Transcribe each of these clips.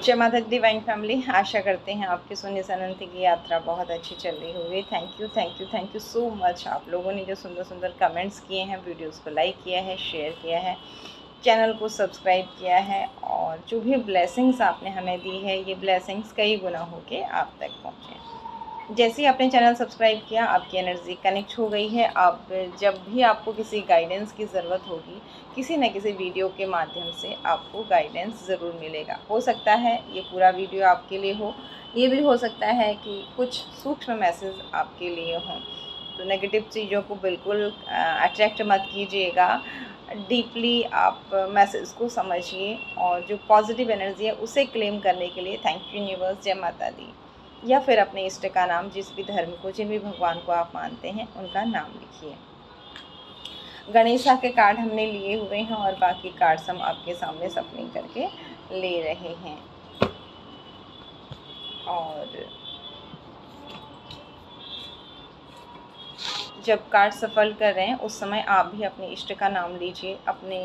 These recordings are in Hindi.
जय माता दी डिवाइन फैमिली, आशा करते हैं आपकी शून्य से अनंत की यात्रा बहुत अच्छी चल रही होगी। Thank you so much. आप लोगों ने जो सुंदर सुंदर कमेंट्स किए हैं, वीडियोस को लाइक किया है, शेयर किया है, चैनल को सब्सक्राइब किया है, और जो भी ब्लेसिंग्स आपने हमें दी है, ये ब्लेसिंग्स कई गुना होके आप तक पहुँचे। जैसे ही आपने चैनल सब्सक्राइब किया, आपकी एनर्जी कनेक्ट हो गई है। आप जब भी आपको किसी गाइडेंस की ज़रूरत होगी, किसी न किसी वीडियो के माध्यम से आपको गाइडेंस ज़रूर मिलेगा। हो सकता है ये पूरा वीडियो आपके लिए हो, ये भी हो सकता है कि कुछ सूक्ष्म मैसेज आपके लिए हों। तो नेगेटिव चीज़ों को बिल्कुल अट्रैक्ट मत कीजिएगा। डीपली आप मैसेज को समझिए, और जो पॉजिटिव एनर्जी है उसे क्लेम करने के लिए थैंक यू यूनिवर्स, जय माता दी, या फिर अपने इष्ट का नाम, जिस भी धर्म को, जिन भी भगवान को आप मानते हैं उनका नाम लिखिए। गणेशा के कार्ड हमने लिए हुए हैं, और बाकी कार्ड्स हम आपके सामने सफलिंग करके ले रहे हैं। और जब कार्ड सफल कर रहे हैं उस समय आप भी अपने इष्ट का नाम लीजिए। अपने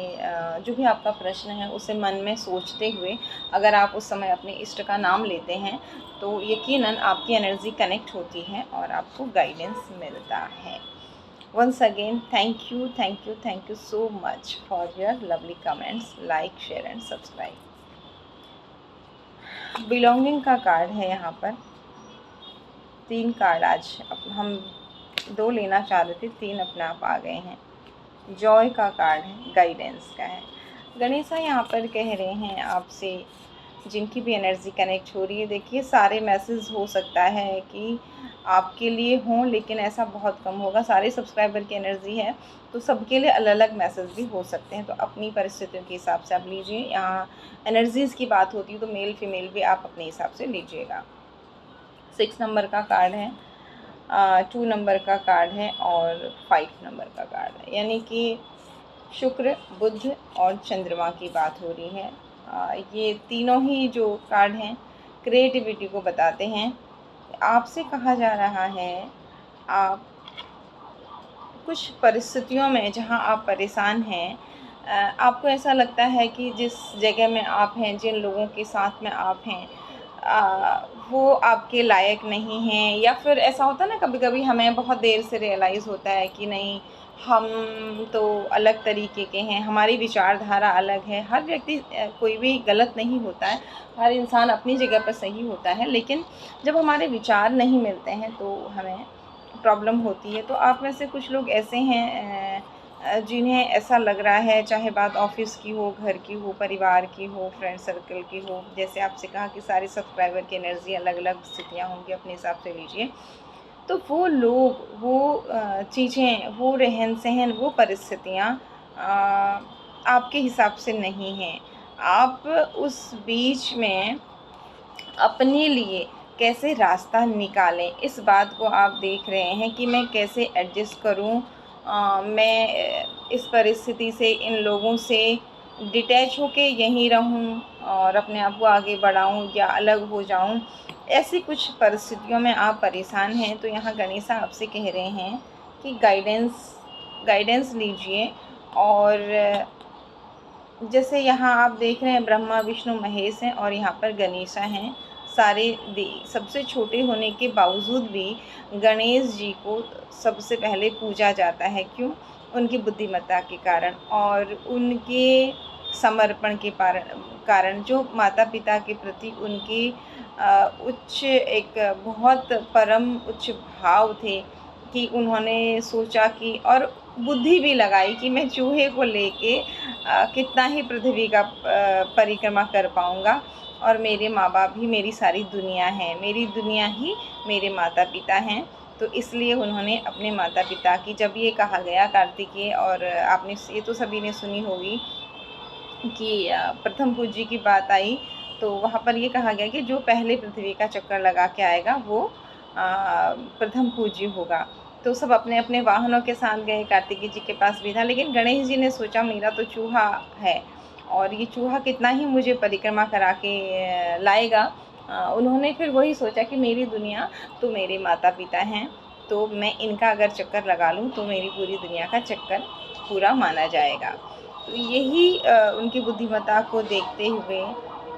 जो भी आपका प्रश्न है उसे मन में सोचते हुए अगर आप उस समय अपने इष्ट का नाम लेते हैं तो यकीनन आपकी एनर्जी कनेक्ट होती है और आपको गाइडेंस मिलता है। Once again thank you so much for your lovely comments, like, share and subscribe. Belonging का कार्ड है यहाँ पर। 3 कार्ड आज हम 2 लेना चाह रहे थे, 3 अपने आप आ गए हैं। जॉय का कार्ड है, गाइडेंस का है। गणेशा यहाँ पर कह रहे हैं आपसे, जिनकी भी एनर्जी कनेक्ट हो रही है। देखिए, सारे मैसेज हो सकता है कि आपके लिए हों, लेकिन ऐसा बहुत कम होगा। सारे सब्सक्राइबर की एनर्जी है तो सबके लिए अलग अलग मैसेज भी हो सकते हैं, तो अपनी परिस्थितियों के हिसाब से आप लीजिए। यहाँ एनर्जीज़ की बात होती है तो मेल फीमेल भी आप अपने हिसाब से लीजिएगा। 6 नंबर का कार्ड है, 2 नंबर का कार्ड है, और 5 नंबर का कार्ड है। यानी कि शुक्र, बुध और चंद्रमा की बात हो रही है। ये तीनों ही जो कार्ड हैं क्रिएटिविटी को बताते हैं। आपसे कहा जा रहा है, आप कुछ परिस्थितियों में जहां आप परेशान हैं, आपको ऐसा लगता है कि जिस जगह में आप हैं, जिन लोगों के साथ में आप हैं, वो आपके लायक नहीं हैं। या फिर ऐसा होता है ना, कभी-कभी हमें बहुत देर से रियलाइज़ होता है कि नहीं, हम तो अलग तरीके के हैं, हमारी विचारधारा अलग है। हर व्यक्ति कोई भी गलत नहीं होता है, हर इंसान अपनी जगह पर सही होता है, लेकिन जब हमारे विचार नहीं मिलते हैं तो हमें प्रॉब्लम होती है। तो आप में से कुछ लोग ऐसे हैं जिन्हें ऐसा लग रहा है, चाहे बात ऑफ़िस की हो, घर की हो, परिवार की हो, फ्रेंड सर्कल की हो। जैसे आपसे कहा कि सारे सब्सक्राइबर की एनर्जी अलग-अलग स्थितियाँ होंगी, अपने हिसाब से लीजिए। तो वो लोग, वो चीज़ें, वो रहन-सहन, वो परिस्थितियाँ आपके हिसाब से नहीं हैं। आप उस बीच में अपने लिए कैसे रास्ता निकालें, इस बात को आप देख रहे हैं कि मैं कैसे एडजस्ट करूं, मैं इस परिस्थिति से, इन लोगों से डिटैच होके यहीं रहूं और अपने आप को आगे बढ़ाऊं, या अलग हो जाऊं। ऐसी कुछ परिस्थितियों में आप परेशान हैं, तो यहाँ गणेशा आपसे कह रहे हैं कि गाइडेंस लीजिए। और जैसे यहाँ आप देख रहे हैं, ब्रह्मा, विष्णु, महेश हैं, और यहाँ पर गणेशा हैं। सारे सबसे छोटे होने के बावजूद भी गणेश जी को सबसे पहले पूजा जाता है। क्यों? उनकी बुद्धिमत्ता के कारण और उनके समर्पण के कारण, जो माता पिता के प्रति उनकी उच्च, एक बहुत परम उच्च भाव थे, कि उन्होंने सोचा कि, और बुद्धि भी लगाई कि मैं चूहे को लेके कितना ही पृथ्वी का परिक्रमा कर पाऊँगा, और मेरे माँ बाप ही मेरी सारी दुनिया है, मेरी दुनिया ही मेरे माता पिता हैं। तो इसलिए उन्होंने अपने माता पिता की, जब ये कहा गया कार्तिकेय, और आपने ये तो सभी ने सुनी होगी कि प्रथम पूज्य की बात आई, तो वहाँ पर ये कहा गया कि जो पहले पृथ्वी का चक्कर लगा के आएगा वो प्रथम पूज्य होगा। तो सब अपने अपने वाहनों के साथ गए, कार्तिकेय जी के पास भी था, लेकिन गणेश जी ने सोचा मेरा तो चूहा है, और ये चूहा कितना ही मुझे परिक्रमा करा के लाएगा। उन्होंने फिर वही सोचा कि मेरी दुनिया तो मेरे माता पिता हैं, तो मैं इनका अगर चक्कर लगा लूँ तो मेरी पूरी दुनिया का चक्कर पूरा माना जाएगा। तो यही उनकी बुद्धिमत्ता को देखते हुए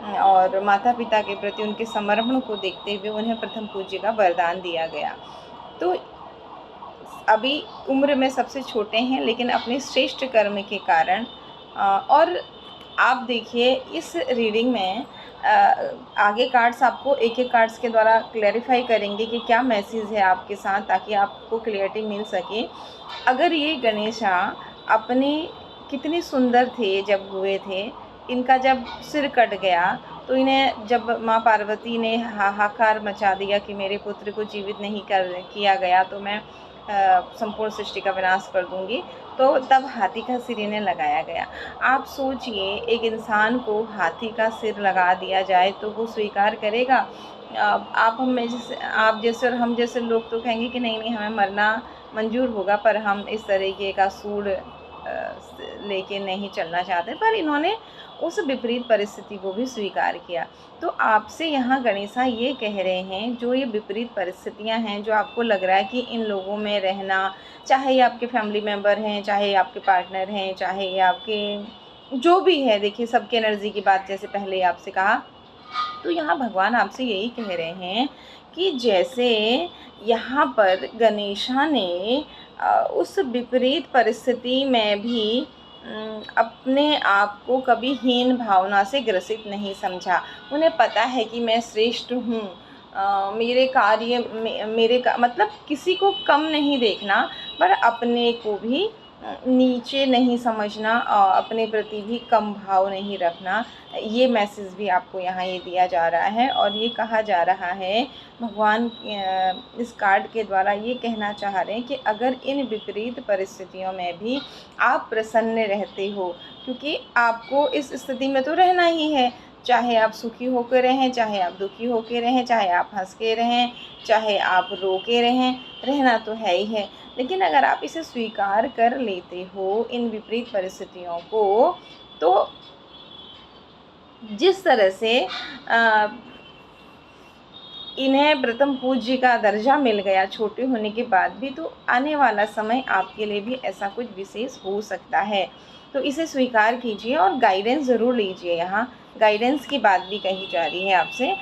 और माता पिता के प्रति उनके समर्पण को देखते हुए उन्हें प्रथम पूज्य का वरदान दिया गया। तो अभी उम्र में सबसे छोटे हैं, लेकिन अपने श्रेष्ठ कर्म के कारण और आप देखिए इस रीडिंग में आगे कार्ड्स आपको एक-एक कार्ड्स के द्वारा क्लैरिफाई करेंगे कि क्या मैसेज है आपके साथ, ताकि आपको क्लैरिटी मिल सके। अगर ये गणेशा अपने कितने सुंदर थे जब हुए थे, इनका जब सिर कट गया तो इन्हें जब माँ पार्वती ने हाहाकार मचा दिया कि मेरे पुत्र को जीवित नहीं किया गया तो मैं संपूर्ण सृष्टि का विनाश कर दूंगी, तो तब हाथी का सिर इन्हें लगाया गया। आप सोचिए, एक इंसान को हाथी का सिर लगा दिया जाए तो वो स्वीकार करेगा? आप जैसे और हम जैसे लोग तो कहेंगे कि नहीं नहीं, हमें मरना मंजूर होगा, पर हम इस तरीके का सूड लेके नहीं चलना चाहते। पर इन्होंने उस विपरीत परिस्थिति को भी स्वीकार किया। तो आपसे यहाँ गणेशा ये कह रहे हैं, जो ये विपरीत परिस्थितियाँ हैं, जो आपको लग रहा है कि इन लोगों में रहना, चाहे ये आपके फैमिली मेम्बर हैं, चाहे ये आपके पार्टनर हैं, चाहे ये आपके जो भी है, देखिए सबकी एनर्जी की बात जैसे पहले आपसे कहा, तो यहाँ भगवान आपसे यही कह रहे हैं कि जैसे यहाँ पर गणेशा ने उस विपरीत परिस्थिति में भी अपने आप को कभी हीन भावना से ग्रसित नहीं समझा। उन्हें पता है कि मैं श्रेष्ठ हूँ, मेरे कार्य मेरे का मतलब किसी को कम नहीं देखना, पर अपने को भी नीचे नहीं समझना और अपने प्रति भी कम भाव नहीं रखना। ये मैसेज भी आपको यहाँ ये दिया जा रहा है। और ये कहा जा रहा है, भगवान इस कार्ड के द्वारा ये कहना चाह रहे हैं कि अगर इन विपरीत परिस्थितियों में भी आप प्रसन्न रहते हो, क्योंकि आपको इस स्थिति में तो रहना ही है, चाहे आप सुखी होकर रहें, चाहे आप दुखी होकर रहें, चाहे आप हंस के रहें, चाहे आप रो के रहें, रहना तो है ही है। लेकिन अगर आप इसे स्वीकार कर लेते हो इन विपरीत परिस्थितियों को, तो जिस तरह से इन्हें प्रथम पूज्य का दर्जा मिल गया छोटे होने के बाद भी, तो आने वाला समय आपके लिए भी ऐसा कुछ विशेष हो सकता है। तो इसे स्वीकार कीजिए और गाइडेंस ज़रूर लीजिए। यहाँ गाइडेंस की बात भी कही जा रही है आपसे।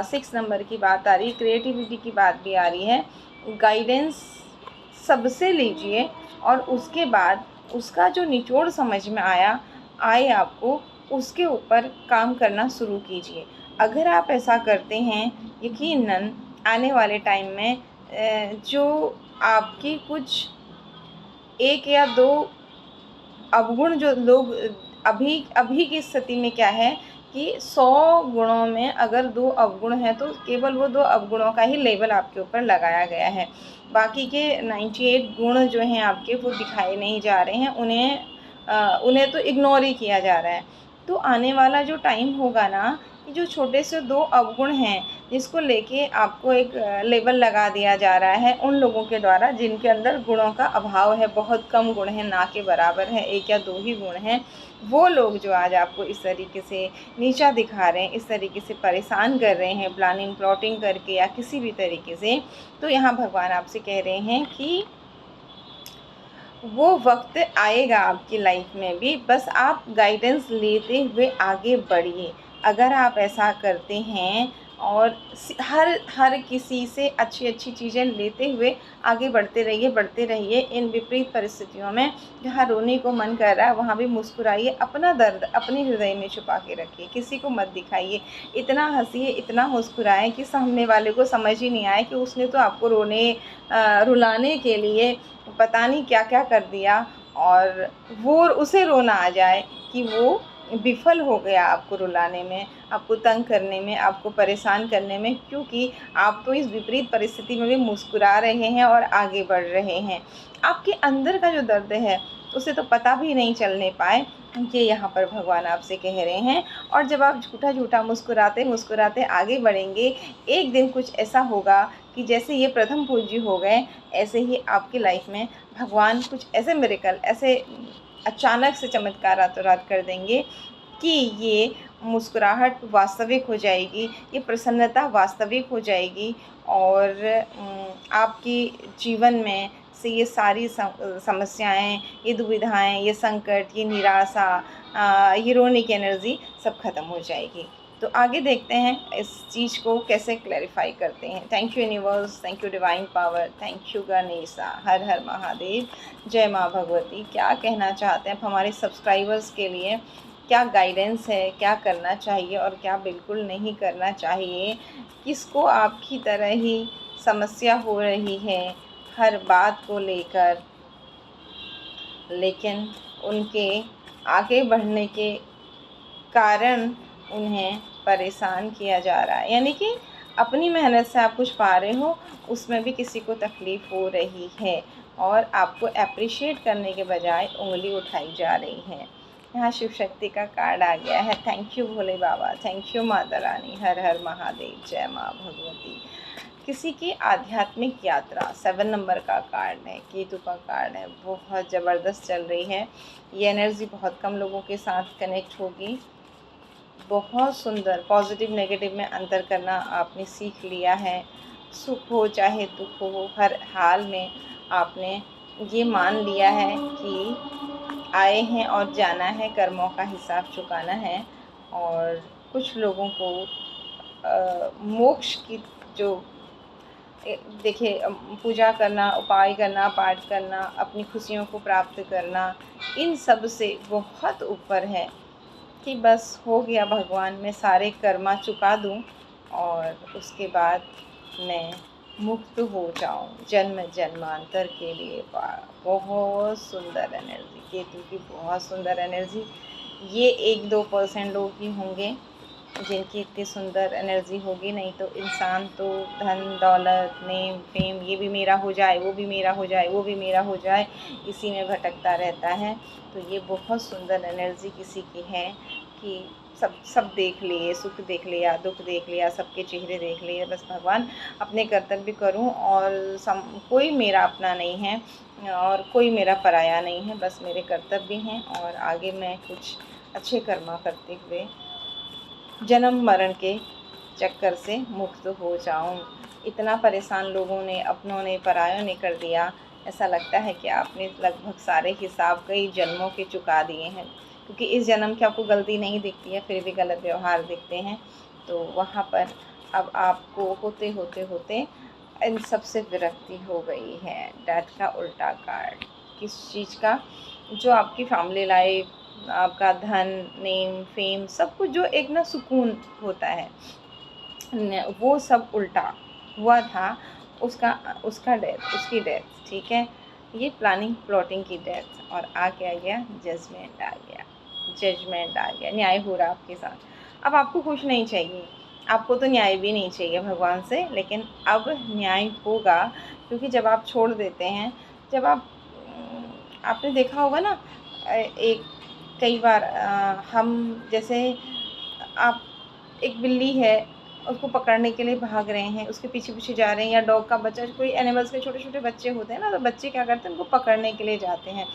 6 नंबर की बात आ रही है, क्रिएटिविटी की बात भी आ रही है। गाइडेंस सबसे लीजिए और उसके बाद उसका जो निचोड़ समझ में आए आपको, उसके ऊपर काम करना शुरू कीजिए। अगर आप ऐसा करते हैं, यकीनन आने वाले टाइम में जो आपकी कुछ 1 या 2 अवगुण जो लोग अभी की स्थिति में क्या है कि 100 गुणों में अगर 2 अवगुण हैं, तो केवल वो 2 अवगुणों का ही लेबल आपके ऊपर लगाया गया है। बाकी के 98 गुण जो हैं आपके, वो दिखाए नहीं जा रहे हैं, उन्हें तो इग्नोर ही किया जा रहा है। तो आने वाला जो टाइम होगा ना, कि जो छोटे से 2 अवगुण हैं, जिसको लेके आपको एक लेबल लगा दिया जा रहा है उन लोगों के द्वारा जिनके अंदर गुणों का अभाव है, बहुत कम गुण हैं, ना के बराबर है, 1 या 2 ही गुण हैं। वो लोग जो आज आपको इस तरीके से नीचा दिखा रहे हैं, इस तरीके से परेशान कर रहे हैं, प्लानिंग प्लॉटिंग करके या किसी भी तरीके से, तो यहाँ भगवान आपसे कह रहे हैं कि वो वक्त आएगा आपकी लाइफ में भी, बस आप गाइडेंस लेते हुए आगे बढ़िए। अगर आप ऐसा करते हैं और हर किसी से अच्छी चीज़ें लेते हुए आगे बढ़ते रहिए। इन विपरीत परिस्थितियों में जहाँ रोने को मन कर रहा है, वहाँ भी मुस्कुराइए, अपना दर्द अपने हृदय में छुपा के रखिए, किसी को मत दिखाइए। इतना हंसिए, इतना मुस्कुराएं कि सामने वाले को समझ ही नहीं आए कि उसने तो आपको रुलाने के लिए पता नहीं क्या क्या कर दिया, और वो उसे रोना आ जाए कि वो विफल हो गया आपको रुलाने में, आपको तंग करने में, आपको परेशान करने में, क्योंकि आप तो इस विपरीत परिस्थिति में भी मुस्कुरा रहे हैं और आगे बढ़ रहे हैं। आपके अंदर का जो दर्द है, उसे तो पता भी नहीं चलने पाए, ये यहाँ पर भगवान आपसे कह रहे हैं। और जब आप झूठा मुस्कुराते मुस्कुराते आगे बढ़ेंगे, एक दिन कुछ ऐसा होगा कि जैसे ये प्रथम पूज्य हो गए, ऐसे ही आपकी लाइफ में भगवान कुछ ऐसे मिरेकल, ऐसे अचानक से चमत्कार रातों रात कर देंगे कि ये मुस्कुराहट वास्तविक हो जाएगी, ये प्रसन्नता वास्तविक हो जाएगी, और आपकी जीवन में से ये सारी समस्याएं, ये दुविधाएं, ये संकट, ये निराशा, ये रोने की एनर्जी सब खत्म हो जाएगी। तो आगे देखते हैं इस चीज़ को कैसे क्लैरिफाई करते हैं। Thank you universe, thank you divine power, thank you Ganesha, Har Har Mahadev, जय माँ भगवती। क्या कहना चाहते हैं आप हमारे सब्सक्राइबर्स के लिए, क्या गाइडेंस है, क्या करना चाहिए और क्या बिल्कुल नहीं करना चाहिए, किसको आपकी तरह ही समस्या हो रही है हर बात को लेकर, लेकिन उनके आगे बढ़ने के कारण उन्हें परेशान किया जा रहा है, यानी कि अपनी मेहनत से आप कुछ पा रहे हो, उसमें भी किसी को तकलीफ़ हो रही है और आपको एप्रिशिएट करने के बजाय उंगली उठाई जा रही है। यहाँ शिव शक्ति का कार्ड आ गया है। Thank you Bhole Baba, thank you Mata Rani, हर हर महादेव, जय माँ भगवती। किसी की आध्यात्मिक यात्रा 7 नंबर का कार्ड है, केतु का कार्ड है, बहुत ज़बरदस्त चल रही है। ये एनर्जी बहुत कम लोगों के साथ कनेक्ट होगी। बहुत सुंदर, पॉजिटिव नेगेटिव में अंतर करना आपने सीख लिया है। सुख हो चाहे दुख हो, हर हाल में आपने ये मान लिया है कि आए हैं और जाना है, कर्मों का हिसाब चुकाना है। और कुछ लोगों को मोक्ष की जो देखिए पूजा करना, उपाय करना, पाठ करना, अपनी खुशियों को प्राप्त करना, इन सब से बहुत ऊपर है कि बस हो गया भगवान, मैं सारे कर्मा चुका दूं और उसके बाद मैं मुक्त हो जाऊं जन्म जन्मांतर के लिए। बहुत सुंदर एनर्जी, केतु की बहुत सुंदर एनर्जी। ये 1-2% लोग ही होंगे जिनकी इतनी सुंदर एनर्जी होगी, नहीं तो इंसान तो धन दौलत नेम फेम, ये भी मेरा हो जाए, वो भी मेरा हो जाए, वो भी मेरा हो जाए, इसी में भटकता रहता है। तो ये बहुत सुंदर एनर्जी किसी की है कि सब देख लिए, सुख देख लिया, दुख देख लिया, सबके चेहरे देख लिए, बस भगवान अपने कर्तव्य करूं और कोई मेरा अपना नहीं है और कोई मेरा पराया नहीं है, बस मेरे कर्तव्य हैं और आगे मैं कुछ अच्छे कर्मा करते हुए जन्म मरण के चक्कर से मुक्त हो जाऊं। इतना परेशान लोगों ने, अपनों ने, परायों ने कर दिया, ऐसा लगता है कि आपने लगभग सारे हिसाब कई जन्मों के चुका दिए हैं, क्योंकि इस जन्म की आपको गलती नहीं दिखती है, फिर भी गलत व्यवहार दिखते हैं। तो वहाँ पर अब आपको होते होते होते इन सब से विरक्ति हो गई है। डेथ का उल्टा कार्ड किस चीज़ का? जो आपकी फैमिली लाइफ, आपका धन, नेम, फेम, सब कुछ जो एक ना सुकून होता है, वो सब उल्टा हुआ था। उसका डेथ, उसकी डेथ, ठीक है। ये प्लानिंग प्लॉटिंग की डेथ, और आ गया जजमेंट आ गया, जजमेंट आ गया, न्याय हो रहा आपके साथ। अब आपको कुछ नहीं चाहिए, आपको तो न्याय भी नहीं चाहिए भगवान से, लेकिन अब न्याय होगा, क्योंकि जब आप छोड़ देते हैं, जब आपने देखा होगा ना, एक कई बार हम जैसे आप, एक बिल्ली है, उसको पकड़ने के लिए भाग रहे हैं, उसके पीछे पीछे जा रहे हैं, या डॉग का बच्चा, कोई एनिमल्स के छोटे छोटे बच्चे होते हैं ना, तो बच्चे क्या करते हैं, उनको पकड़ने के लिए जाते हैं,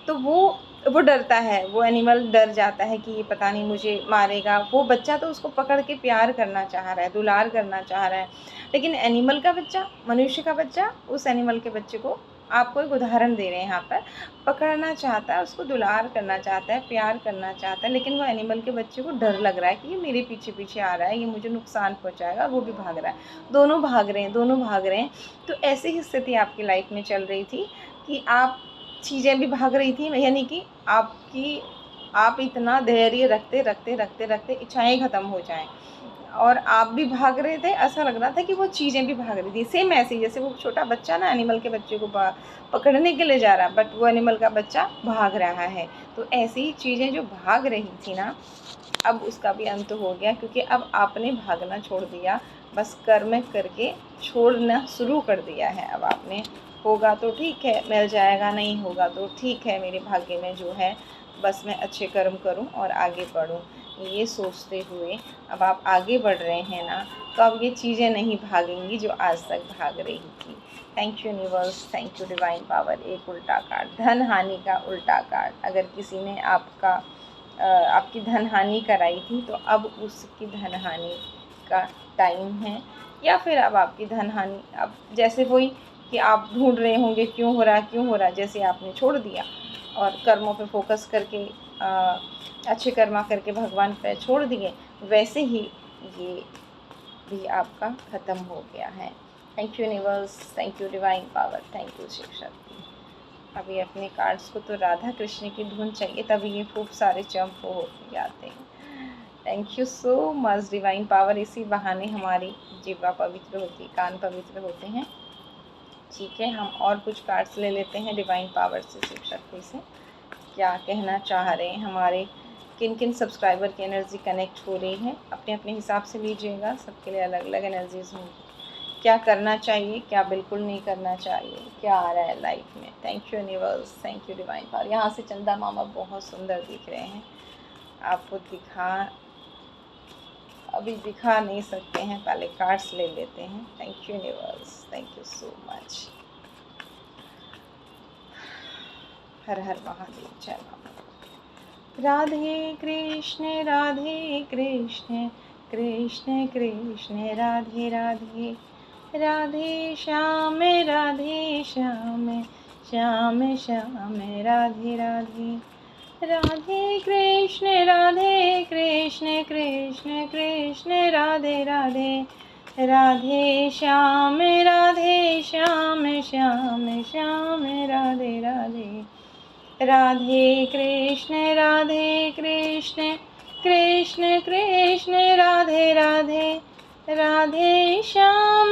तो वो डरता है, वो एनिमल डर जाता है कि ये पता नहीं मुझे मारेगा। वो बच्चा तो उसको पकड़ के प्यार करना चाह रहा है, दुलार करना चाह रहा है, लेकिन एनिमल का बच्चा, मनुष्य का बच्चा, उस एनिमल के बच्चे को, आपको एक उदाहरण दे रहे हैं यहाँ पर, पकड़ना चाहता है, उसको दुलार करना चाहता है, प्यार करना चाहता है, लेकिन वो एनिमल के बच्चे को डर लग रहा है कि ये मेरे पीछे पीछे आ रहा है, ये मुझे नुकसान पहुँचाएगा, वो भी भाग रहा है, दोनों भाग रहे हैं, दोनों भाग रहे हैं। तो ऐसी ही स्थिति आपकी लाइफ में चल रही थी कि आप, चीज़ें भी भाग रही थी, यानी कि आप इतना धैर्य रखते रखते रखते रखते इच्छाएं ख़त्म हो जाएं, और आप भी भाग रहे थे, ऐसा लग रहा था कि वो चीज़ें भी भाग रही थी। सेम ऐसे ही जैसे वो छोटा बच्चा ना एनिमल के बच्चे को पकड़ने के लिए जा रहा है, बट वो एनिमल का बच्चा भाग रहा है। तो ऐसी ही चीज़ें जो भाग रही थी ना, अब उसका भी अंत हो गया, क्योंकि अब आपने भागना छोड़ दिया, बस कर्म करके छोड़ना शुरू कर दिया है। अब आपने, होगा तो ठीक है, मिल जाएगा, नहीं होगा तो ठीक है, मेरे भाग्य में जो है, बस मैं अच्छे कर्म करूं और आगे बढ़ूं, ये सोचते हुए अब आप आगे बढ़ रहे हैं ना, तो अब ये चीज़ें नहीं भागेंगी जो आज तक भाग रही थी। Thank you universe, thank you divine power. एक उल्टा कार्ड, धन हानि का उल्टा कार्ड। अगर किसी ने आपकी धन हानि कराई थी, तो अब उसकी धन हानि का टाइम है, या फिर अब आपकी धन हानि, अब जैसे वही कि आप ढूंढ रहे होंगे क्यों हो रहा, क्यों हो रहा, जैसे आपने छोड़ दिया और कर्मों पे फोकस करके अच्छे कर्मा करके भगवान पे छोड़ दिए, वैसे ही ये भी आपका ख़त्म हो गया है। Thank you universe, thank you divine power, thank you Shiv Shakti. अभी अपने कार्ड्स को तो राधा कृष्ण की धुन चाहिए, तभी ये खूब सारे जंप हो जाते हैं। Thank you so much divine power. इसी बहाने हमारी जिह्वा पवित्र होती है, कान पवित्र होते हैं। ठीक है, हम और कुछ कार्ड्स ले लेते हैं डिवाइन पावर से, शिव शक्ति से। क्या कहना चाह रहे हैं हमारे, किन किन सब्सक्राइबर की एनर्जी कनेक्ट हो रही है, अपने अपने हिसाब से लीजिएगा, सबके लिए अलग अलग एनर्जीज होंगी। क्या करना चाहिए, क्या बिल्कुल नहीं करना चाहिए, क्या आ रहा है लाइफ में। Thank you universe, thank you divine power. यहाँ से चंदा मामा बहुत सुंदर दिख रहे हैं, आपको अभी दिखा नहीं सकते हैं, पहले कार्ड्स ले लेते हैं। Thank you universe, thank you so much. Har Har Mahadev, जय माता। राधे कृष्ण कृष्ण कृष्ण राधे राधे, राधे श्याम श्याम श्याम राधे राधे, राधे कृष्ण कृष्ण कृष्ण राधे राधे, राधे श्याम श्याम श्याम राधे राधे, राधे कृष्ण कृष्ण कृष्ण राधे राधे, राधे श्याम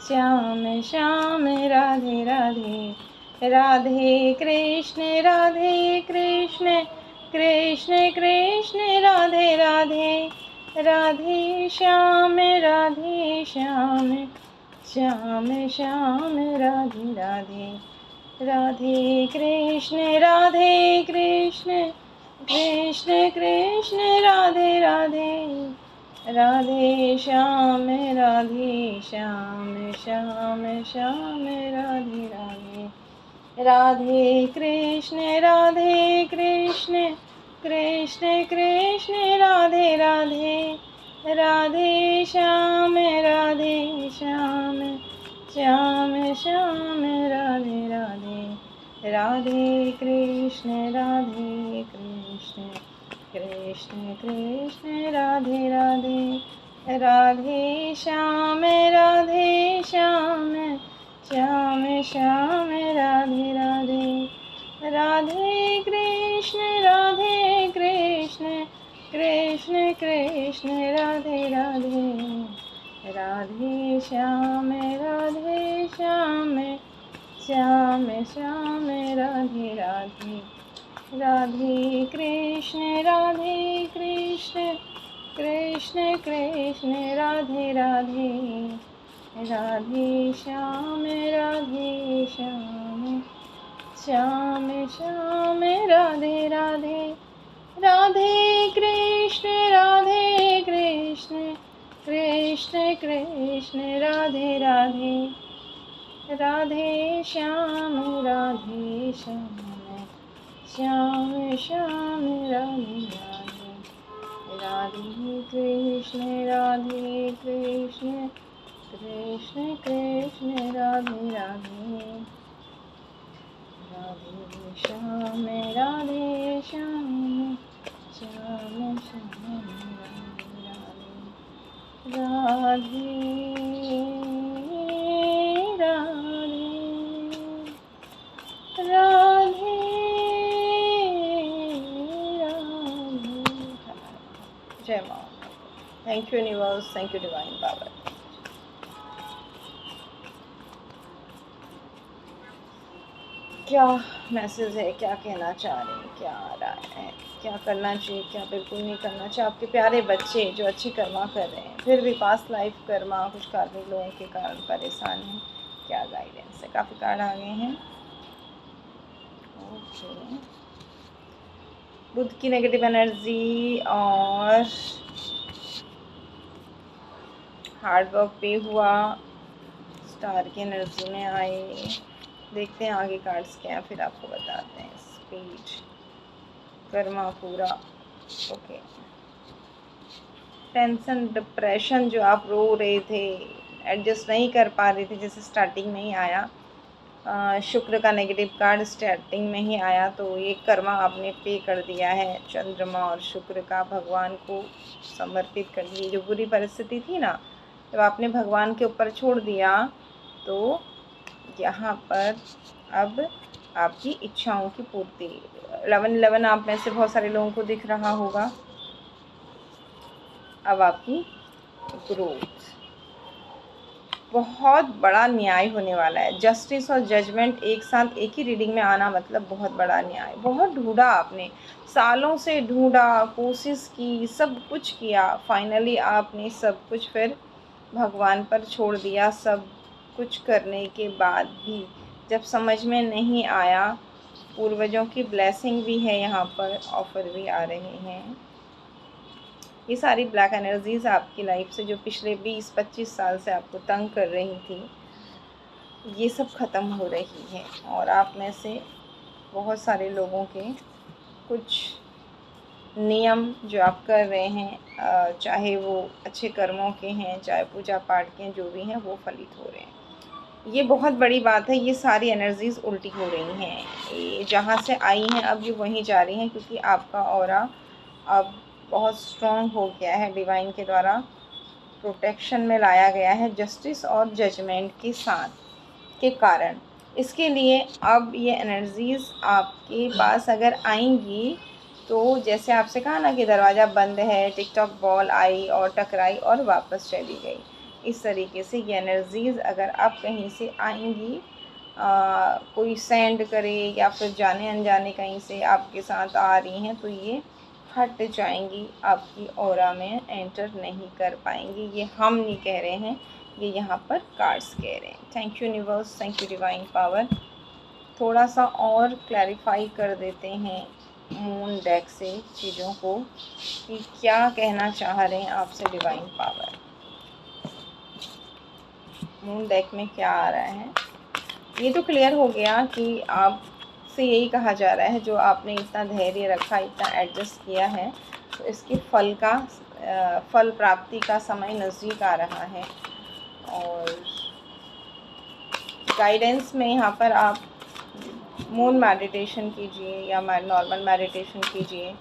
श्याम श्याम राधे राधे, राधे कृष्ण कृष्ण कृष्ण राधे राधे, राधे श्याम श्याम श्याम राधे राधे, राधे कृष्ण कृष्ण कृष्ण राधे राधे, राधे श्याम श्याम श्याम राधे राधे, राधे कृष्ण कृष्ण कृष्ण राधे राधे, राधे श्याम श्याम श्याम राधे राधे, राधे कृष्ण कृष्ण कृष्ण राधे राधे, राधे श्याम श्याम श्याम राधे राधे, राधे कृष्ण कृष्ण कृष्ण राधे राधे, राधे श्याम श्याम श्याम राधे राधे, राधे कृष्ण कृष्ण कृष्ण राधे राधे, राधे श्याम श्याम श्याम राधे राधे, राधे कृष्ण कृष्ण कृष्ण राधे राधे, राधे श्याम श्याम श्याम राधे राधे, राधे कृष्ण कृष्ण कृष्ण राधे राधे, राधे श्याम श्याम श्याम राधे राधे, राधे राधे राधे, जय माँ। Thank you universe, thank you divine power. क्या मैसेज है, क्या कहना चाह रहे हैं, क्या आ रहा है, क्या करना चाहिए, क्या बिल्कुल नहीं करना चाहिए। आपके प्यारे बच्चे जो अच्छी कर्मा कर रहे हैं, फिर भी पास्ट लाइफ कर्मा कुछ कार्मिक लोगों के कारण परेशान हैं, क्या गाइडेंस है। काफ़ी कार्ड आ गए हैं। ओके, बुध की नेगेटिव एनर्जी और हार्ड वर्क पे हुआ, स्टार की एनर्जी में आए। देखते हैं आगे कार्ड्स क्या है, फिर आपको बताते हैं। स्पीड, कर्मा पूरा, ओके। टेंशन, डिप्रेशन, जो आप रो रहे थे, एडजस्ट नहीं कर पा रहे थे, जैसे स्टार्टिंग में ही आया, शुक्र का नेगेटिव कार्ड स्टार्टिंग में ही आया, तो ये कर्मा आपने पे कर दिया है। चंद्रमा और शुक्र का भगवान को समर्पित कर दिया। जो बुरी परिस्थिति थी ना, जब आपने भगवान के ऊपर छोड़ दिया, तो यहाँ पर अब आपकी इच्छाओं की पूर्ति। 11-11 आप में से बहुत सारे लोगों को दिख रहा होगा। अब आपकी ग्रोथ, बहुत बड़ा न्याय होने वाला है। जस्टिस और जजमेंट एक साथ एक ही रीडिंग में आना मतलब बहुत बड़ा न्याय। बहुत ढूंढा आपने, सालों से ढूंढा, कोशिश की, सब कुछ किया, फाइनली आपने सब कुछ फिर भगवान पर छोड़ दिया। सब कुछ करने के बाद भी जब समझ में नहीं आया, पूर्वजों की ब्लेसिंग भी है यहाँ पर, ऑफर भी आ रहे हैं। ये सारी ब्लैक एनर्जीज़ आपकी लाइफ से जो पिछले 20-25 साल से आपको तंग कर रही थी, ये सब ख़त्म हो रही है। और आप में से बहुत सारे लोगों के कुछ नियम जो आप कर रहे हैं, चाहे वो अच्छे कर्मों के हैं, चाहे पूजा पाठ के हैं, जो भी हैं वो फलित हो रहे हैं। ये बहुत बड़ी बात है। ये सारी एनर्जीज़ उल्टी हो रही हैं, ये जहाँ से आई हैं अब ये वहीं जा रही हैं, क्योंकि आपका ऑरा अब बहुत स्ट्रॉन्ग हो गया है। डिवाइन के द्वारा प्रोटेक्शन में लाया गया है, जस्टिस और जजमेंट के साथ के कारण। इसके लिए अब ये एनर्जीज़ आपके पास अगर आएंगी, तो जैसे आपसे कहा ना कि दरवाज़ा बंद है, टिकटॉक बॉल आई और टकराई और वापस चली गई, इस तरीके से ये एनर्जीज़ अगर आप कहीं से आएंगी, कोई सेंड करे या फिर जाने अनजाने कहीं से आपके साथ आ रही हैं, तो ये हट जाएंगी, आपकी ऑरा में एंटर नहीं कर पाएंगी। ये हम नहीं कह रहे हैं, ये यहाँ पर कार्ड्स कह रहे हैं। Thank you universe, thank you divine power. थोड़ा सा और क्लैरिफाई कर देते हैं मून डेक से चीज़ों को, कि क्या कहना चाह रहे हैं आपसे डिवाइन पावर। मून डेक में क्या आ रहा है, ये तो क्लियर हो गया कि आपसे यही कहा जा रहा है, जो आपने इतना धैर्य रखा, इतना एडजस्ट किया है, तो इसके फल प्राप्ति का समय नज़दीक आ रहा है। और गाइडेंस में यहाँ पर आप मून मेडिटेशन कीजिए या नॉर्मल मेडिटेशन कीजिए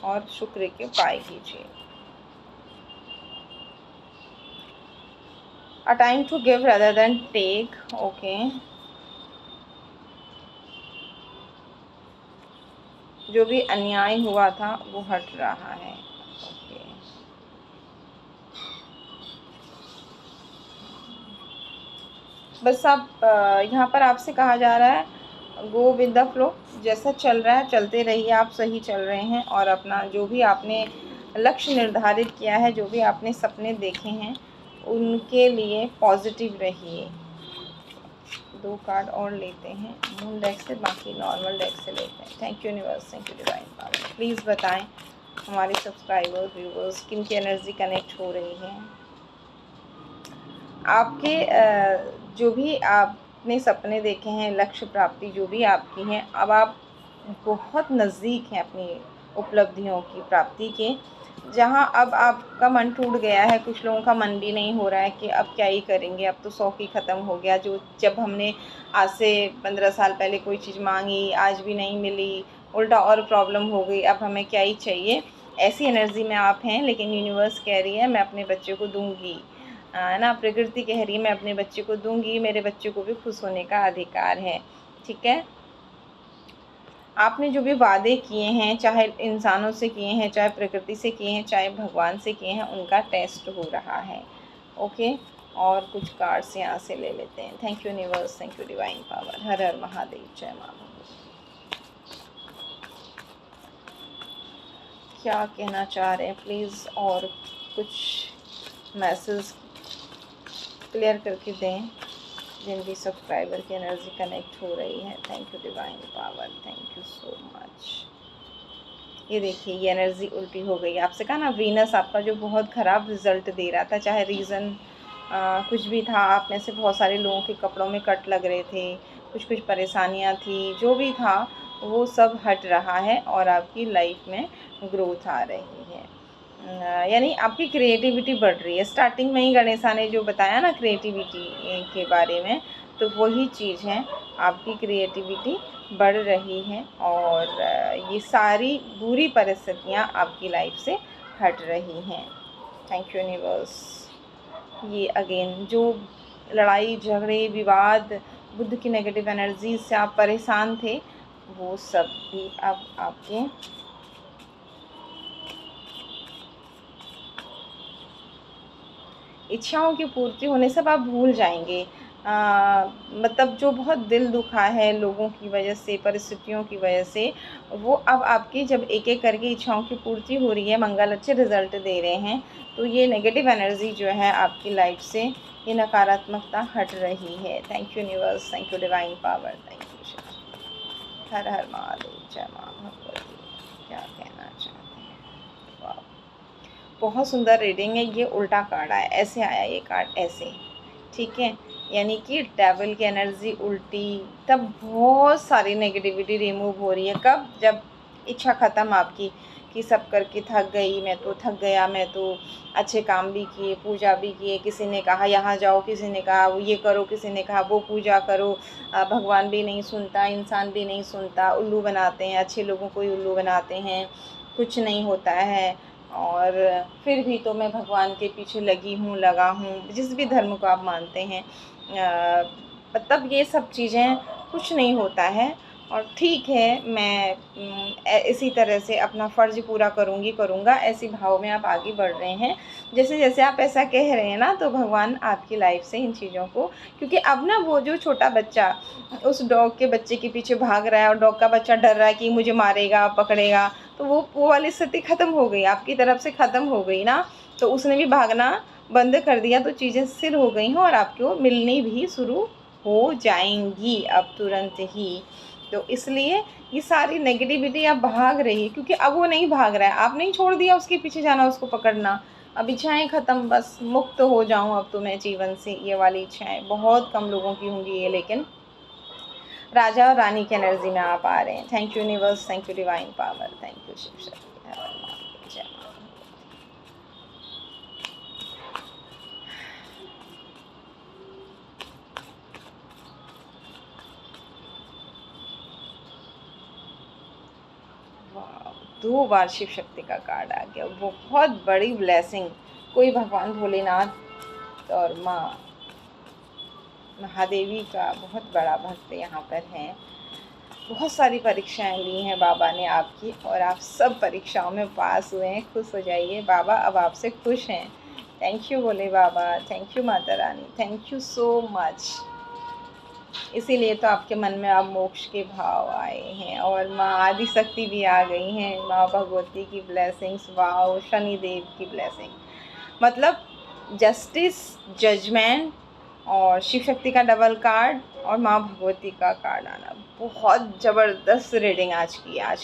और शुक्र के उपाय कीजिए। A time to give rather than take, okay. जो भी अन्याय हुआ था वो हट रहा है, ओके। बस आप यहाँ पर आपसे कहा जा रहा है गो विद द फ्लो, जैसा चल रहा है चलते रहिए, आप सही चल रहे हैं। और अपना जो भी आपने लक्ष्य निर्धारित किया है, जो भी आपने सपने देखे हैं, उनके लिए पॉजिटिव रहिए। 2 कार्ड और लेते हैं मून डेक से, बाकी नॉर्मल डेक से लेते हैं। Thank you universe, thank you divine power. Please बताएं हमारे सब्सक्राइबर व्यूवर्स किन की एनर्जी कनेक्ट हो रही है। आपके जो भी आपने सपने देखे हैं, लक्ष्य प्राप्ति जो भी आपकी हैं, अब आप बहुत नज़दीक हैं अपनी उपलब्धियों की प्राप्ति के। जहां अब आपका मन टूट गया है, कुछ लोगों का मन भी नहीं हो रहा है कि अब क्या ही करेंगे, अब तो शौक ही ख़त्म हो गया। जो जब हमने आज से 15 साल पहले कोई चीज़ मांगी, आज भी नहीं मिली, उल्टा और प्रॉब्लम हो गई, अब हमें क्या ही चाहिए, ऐसी एनर्जी में आप हैं। लेकिन यूनिवर्स कह रही है मैं अपने बच्चे को दूंगी, है ना। प्रकृति कह रही है मैं अपने बच्चे को दूंगी, मेरे बच्चे को भी खुश होने का अधिकार है, ठीक है। आपने जो भी वादे किए हैं, चाहे इंसानों से किए हैं, चाहे प्रकृति से किए हैं, चाहे भगवान से किए हैं, उनका टेस्ट हो रहा है, ओके। और कुछ कार्ड्स यहाँ से ले लेते हैं। Thank you universe, thank you divine power. Har Har Mahadev, जय माँ भगवती। क्या कहना चाह रहे हैं प्लीज़, और कुछ मैसेज क्लियर करके दें जिन भी सब्सक्राइबर की एनर्जी कनेक्ट हो रही है। Thank you divine power, thank you so much. ये देखिए ये एनर्जी उल्टी हो गई। आपसे कहा ना वीनस आपका जो बहुत ख़राब रिजल्ट दे रहा था, चाहे रीज़न कुछ भी था, आप में से बहुत सारे लोगों के कपड़ों में कट लग रहे थे, कुछ परेशानियां थी, जो भी था वो सब हट रहा है और आपकी लाइफ में ग्रोथ आ रही है। यानी आपकी क्रिएटिविटी बढ़ रही है। स्टार्टिंग में ही गणेशा ने जो बताया ना क्रिएटिविटी के बारे में, तो वही चीज़ है, आपकी क्रिएटिविटी बढ़ रही है और ये सारी बुरी परिस्थितियाँ आपकी लाइफ से हट रही हैं। Thank you universe. ये अगेन जो लड़ाई झगड़े विवाद बुद्ध की नेगेटिव एनर्जी से आप परेशान थे, वो सब भी अब आपके इच्छाओं की पूर्ति होने से अब आप भूल जाएंगे। मतलब जो बहुत दिल दुखा है लोगों की वजह से, परिस्थितियों की वजह से, वो अब आपकी जब एक एक करके इच्छाओं की पूर्ति हो रही है, मंगल अच्छे रिजल्ट दे रहे हैं, तो ये नेगेटिव एनर्जी जो है आपकी लाइफ से, ये नकारात्मकता हट रही है। Thank you universe, thank you divine power, thank you Shiv. Har Har Mahadev, जय माँ भगवती। क्या कहना चाहते हैं? वाह, बहुत सुंदर रीडिंग है। ये उल्टा कार्ड आया, ऐसे आया ये कार्ड, ऐसे, ठीक है, यानी कि डेविल की एनर्जी उल्टी, तब बहुत सारी नेगेटिविटी रिमूव हो रही है। कब? जब इच्छा ख़त्म आपकी कि सब करके थक गई, मैं तो थक गया, मैं तो अच्छे काम भी किए, पूजा भी किए, किसी ने कहा यहाँ जाओ, किसी ने कहा वो ये करो, किसी ने कहा वो पूजा करो, भगवान भी नहीं सुनता, इंसान भी नहीं सुनता, उल्लू बनाते हैं, अच्छे लोगों को ही उल्लू बनाते हैं, कुछ नहीं होता है। और फिर भी तो मैं भगवान के पीछे लगी हूँ, लगा हूँ, जिस भी धर्म को आप मानते हैं, मतलब ये सब चीज़ें, कुछ नहीं होता है। और ठीक है, मैं इसी तरह से अपना फ़र्ज़ पूरा करूँगा, ऐसी भाव में आप आगे बढ़ रहे हैं। जैसे जैसे आप ऐसा कह रहे हैं ना, तो भगवान आपकी लाइफ से इन चीज़ों को, क्योंकि अब ना वो जो छोटा बच्चा उस डॉग के बच्चे के पीछे भाग रहा है और डॉग का बच्चा डर रहा है कि मुझे मारेगा, पकड़ेगा, तो वो वाली स्थिति ख़त्म हो गई, आपकी तरफ से ख़त्म हो गई ना, तो उसने भी भागना बंद कर दिया, तो चीज़ें स्थिर हो गई हैं और आपको मिलनी भी शुरू हो जाएंगी अब तुरंत ही। तो इसलिए ये सारी नेगेटिविटी अब भाग रही है, क्योंकि अब वो नहीं भाग रहा है, आपने ही छोड़ दिया उसके पीछे जाना, उसको पकड़ना। अब इच्छाएं ख़त्म, बस मुक्त हो जाऊं अब तो मैं जीवन से, ये वाली इच्छाएं बहुत कम लोगों की होंगी ये, लेकिन राजा और रानी की एनर्जी में आप आ रहे हैं। Thank you universe, thank you divine power, thank you Shiv Shakti, हर हर महादेव, जय माँ। वाह, 2 बार शिव शक्ति का कार्ड आ गया, बहुत बड़ी ब्लेसिंग। कोई भगवान भोलेनाथ और माँ महादेवी का बहुत बड़ा भक्त यहाँ पर है। बहुत सारी परीक्षाएं ली हैं बाबा ने आपकी, और आप सब परीक्षाओं में पास हुए हैं। खुश हो जाइए, बाबा अब आपसे खुश हैं। Thank you Bhole Baba, thank you Mata Rani, thank you so much. इसीलिए तो आपके मन में अब मोक्ष के भाव आए हैं, और माँ आदि शक्ति भी आ गई हैं, माँ भगवती की ब्लेसिंग्स, वाओ, शनिदेव की ब्लेसिंग, मतलब जस्टिस, जजमेंट, और शिव शक्ति का डबल कार्ड और माँ भगवती का कार्ड आना, बहुत ज़बरदस्त रीडिंग आज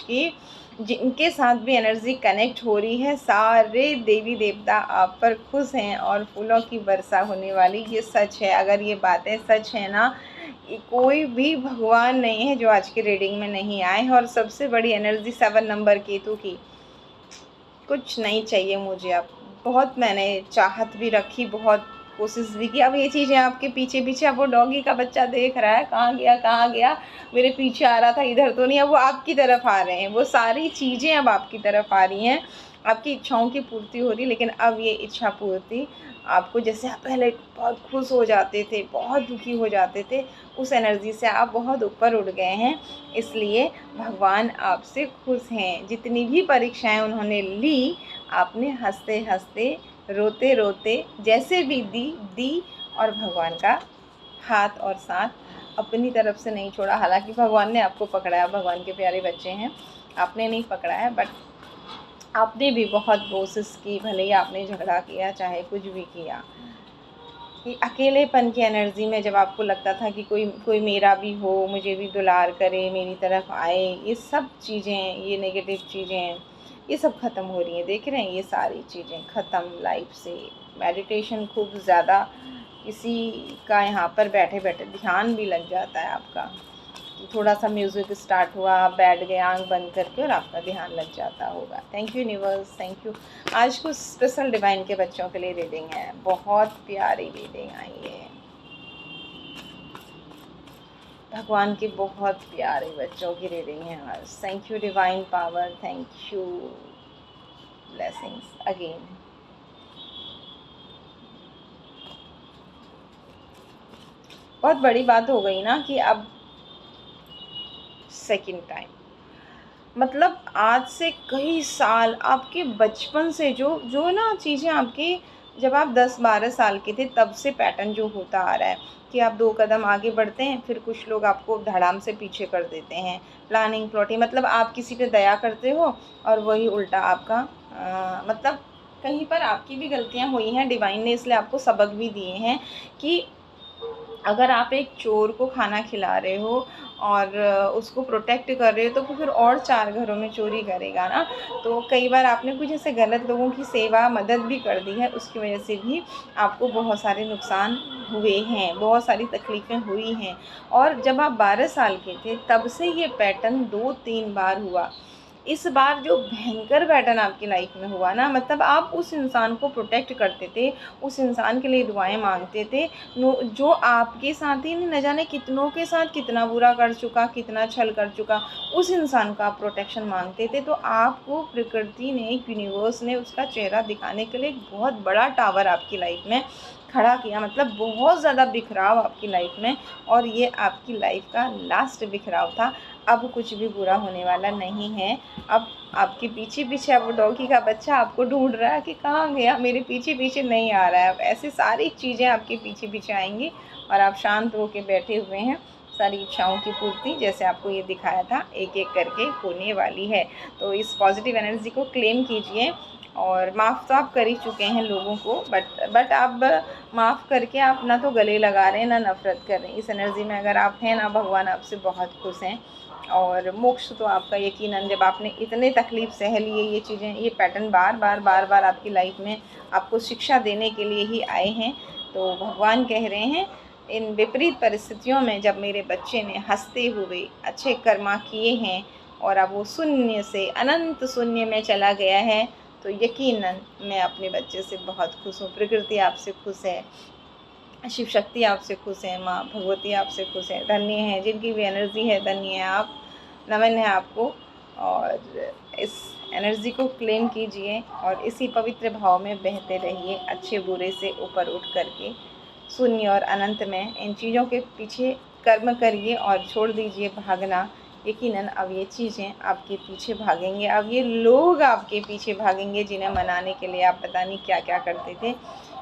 की। जिनके साथ भी एनर्जी कनेक्ट हो रही है, सारे देवी देवता आप पर खुश हैं और फूलों की वर्षा होने वाली, ये सच है। अगर ये बातें सच है ना, कोई भी भगवान नहीं है जो आज की रीडिंग में नहीं आए हैं। और सबसे बड़ी एनर्जी 7 नंबर केतु की, कुछ नहीं चाहिए मुझे अब। बहुत मैंने चाहत भी रखी, बहुत कोशिश भी की, अब ये चीज़ें आपके पीछे पीछे, अब वो डॉगी का बच्चा देख रहा है, कहाँ गया, मेरे पीछे आ रहा था, इधर तो नहीं, अब वो आपकी तरफ आ रहे हैं, वो सारी चीज़ें अब आपकी तरफ आ रही हैं, आपकी इच्छाओं की पूर्ति हो रही है। लेकिन अब ये इच्छा पूर्ति आपको, जैसे आप पहले बहुत खुश हो जाते थे, बहुत दुखी हो जाते थे, उस एनर्जी से आप बहुत ऊपर उठ गए हैं। इसलिए भगवान आपसे खुश हैं। जितनी भी परीक्षाएं उन्होंने ली, आपने हंसते हंसते, रोते रोते, जैसे भी दी, और भगवान का हाथ और साथ अपनी तरफ से नहीं छोड़ा। हालांकि भगवान ने आपको पकड़ा है, भगवान के प्यारे बच्चे हैं, आपने नहीं पकड़ा है, बट आपने भी बहुत कोशिश की, भले ही आपने झगड़ा किया, चाहे कुछ भी किया। कि अकेलेपन की एनर्जी में जब आपको लगता था कि कोई मेरा भी हो, मुझे भी दुलार करे, मेरी तरफ आए, ये सब चीज़ें, ये नेगेटिव चीज़ें, ये सब ख़त्म हो रही हैं। देख रहे हैं, ये सारी चीज़ें ख़त्म लाइफ से। मेडिटेशन खूब ज़्यादा, किसी का यहाँ पर बैठे बैठे ध्यान भी लग जाता है आपका। थोड़ा सा म्यूज़िक स्टार्ट हुआ, आप बैठ गए आंख बंद करके, और आपका ध्यान लग जाता होगा। Thank you universe, thank you. आज कुछ स्पेशल डिवाइन के बच्चों के लिए रीडिंग है, बहुत प्यारी रीडिंग आई है। भगवान के बहुत प्यारे बच्चों की रीडिंग है आज। Thank you divine power, thank you blessings again. बहुत बड़ी बात हो गई ना कि अब सेकंड टाइम, मतलब आज से कई साल आपके बचपन से जो जो ना चीज़ें आपकी, जब आप 10-12 साल के थे तब से पैटर्न जो होता आ रहा है कि आप 2 कदम आगे बढ़ते हैं, फिर कुछ लोग आपको धड़ाम से पीछे कर देते हैं। प्लानिंग प्लॉटिंग, मतलब आप किसी पे दया करते हो और वही उल्टा आपका मतलब कहीं पर आपकी भी गलतियाँ हुई हैं। डिवाइन ने इसलिए आपको सबक भी दिए हैं कि अगर आप एक चोर को खाना खिला रहे हो और उसको प्रोटेक्ट कर रहे हो तो फिर और 4 घरों में चोरी करेगा ना। तो कई बार आपने कुछ ऐसे गलत लोगों की सेवा मदद भी कर दी है, उसकी वजह से भी आपको बहुत सारे नुकसान हुए हैं, बहुत सारी तकलीफ़ें हुई हैं। और जब आप 12 साल के थे तब से ये पैटर्न 2-3 बार हुआ। इस बार जो भयंकर पैटर्न आपकी लाइफ में हुआ ना, मतलब आप उस इंसान को प्रोटेक्ट करते थे, उस इंसान के लिए दुआएं मांगते थे जो आपके साथ ही न जाने कितनों के साथ कितना बुरा कर चुका, कितना छल कर चुका, उस इंसान का आप प्रोटेक्शन मांगते थे। तो आपको प्रकृति ने, यूनिवर्स ने उसका चेहरा दिखाने के लिए एक बहुत बड़ा टावर आपकी लाइफ में खड़ा किया, मतलब बहुत ज़्यादा बिखराव आपकी लाइफ में, और ये आपकी लाइफ का लास्ट बिखराव था। अब कुछ भी बुरा होने वाला नहीं है। अब आपके पीछे पीछे अब डॉगी का बच्चा आपको ढूंढ रहा है कि कहाँ गया, मेरे पीछे पीछे नहीं आ रहा है। अब ऐसी सारी चीज़ें आपके पीछे पीछे आएंगी और आप शांत होकर बैठे हुए हैं। सारी इच्छाओं की पूर्ति जैसे आपको ये दिखाया था एक एक करके होने वाली है। तो इस पॉजिटिव एनर्जी को क्लेम कीजिए। और माफ़ तो आप कर ही चुके हैं लोगों को, बट अब माफ़ करके आप ना तो गले लगा रहे हैं ना नफ़रत कर रहे हैं। इस एनर्जी में अगर आप हैं ना, भगवान आपसे बहुत खुश हैं। और मोक्ष तो आपका यकीनन, जब आपने इतने तकलीफ़ सह लिए, ये चीज़ें, ये पैटर्न बार बार आपकी लाइफ में आपको शिक्षा देने के लिए ही आए हैं। तो भगवान कह रहे हैं इन विपरीत परिस्थितियों में जब मेरे बच्चे ने हंसते हुए अच्छे कर्मा किए हैं और अब वो शून्य से अनंत शून्य में चला गया है, तो यकीनन मैं अपने बच्चे से बहुत खुश हूँ। प्रकृति आपसे खुश है, शिव शक्ति आपसे खुश है, माँ भगवती आपसे खुश है। धन्य है जिनकी भी एनर्जी है, धन्य है आप, नमन है आपको। और इस एनर्जी को क्लेम कीजिए और इसी पवित्र भाव में बहते रहिए, अच्छे बुरे से ऊपर उठ करके शून्य और अनंत में। इन चीज़ों के पीछे कर्म करिए और छोड़ दीजिए भागना। यकीनन अब ये चीज़ें आपके पीछे भागेंगे, अब ये लोग आपके पीछे भागेंगे जिन्हें मनाने के लिए आप पता नहीं क्या क्या करते थे,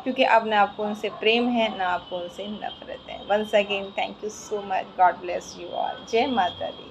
क्योंकि अब ना आपको उनसे प्रेम है ना आपको उनसे नफरत है। Once again thank you so much, God bless you all. जय माता दी।